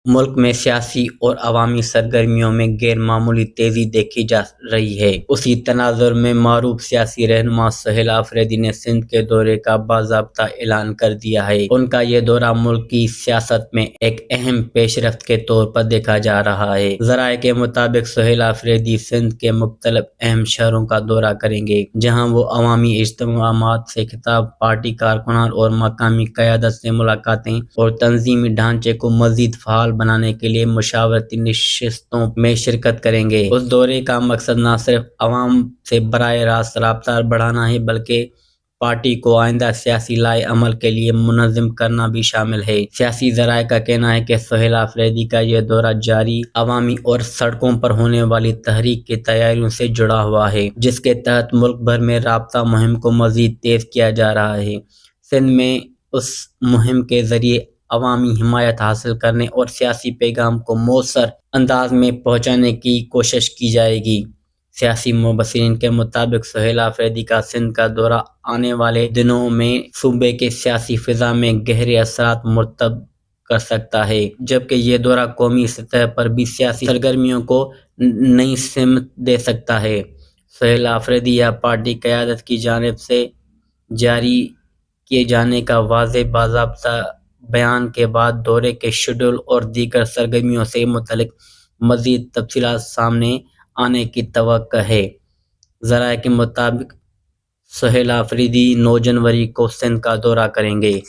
ملک میں سیاسی اور عوامی سرگرمیوں میں غیر معمولی تیزی دیکھی جا رہی ہے۔ اسی تناظر میں معروف سیاسی رہنما سہیل آفریدی نے سندھ کے دورے کا باضابطہ اعلان کر دیا ہے۔ ان کا یہ دورہ ملک کی سیاست میں ایک اہم پیش رفت کے طور پر دیکھا جا رہا ہے۔ ذرائع کے مطابق سہیل آفریدی سندھ کے مختلف اہم شہروں کا دورہ کریں گے، جہاں وہ عوامی اجتماعات سے خطاب، پارٹی کارکنان اور مقامی قیادت سے ملاقاتیں اور تنظیمی ڈھانچے کو مزید فعال بنانے کے لیے مشاورتی نشستوں میں شرکت کریں گے۔ اس دورے کا مقصد نہ صرف عوام سے براہ راست رابطہ بڑھانا ہے بلکہ پارٹی کو آئندہ سیاسی لائحہ عمل کے لیے منظم کرنا بھی شامل ہے۔ سیاسی ذرائع کا کہنا ہے کہ سہیل آفریدی کا یہ دورہ جاری عوامی اور سڑکوں پر ہونے والی تحریک کی تیاریوں سے جڑا ہوا ہے، جس کے تحت ملک بھر میں رابطہ مہم کو مزید تیز کیا جا رہا ہے۔ سندھ میں اس مہم کے ذریعے عوامی حمایت حاصل کرنے اور سیاسی پیغام کو مؤثر انداز میں پہنچانے کی کوشش کی جائے گی۔ سیاسی مبصرین کے مطابق سہیل آفریدی کا سندھ کا دورہ آنے والے دنوں میں صوبے کے سیاسی فضا میں گہرے اثرات مرتب کر سکتا ہے، جبکہ یہ دورہ قومی سطح پر بھی سیاسی سرگرمیوں کو نئی سمت دے سکتا ہے۔ سہیل آفریدی یا پارٹی قیادت کی جانب سے جاری کیے جانے کا واضح باضابطہ بیان کے بعد دورے کے شیڈول اور دیگر سرگرمیوں سے متعلق مزید تفصیلات سامنے آنے کی توقع ہے۔ ذرائع کے مطابق سہیل آفریدی 9 جنوری کو سندھ کا دورہ کریں گے۔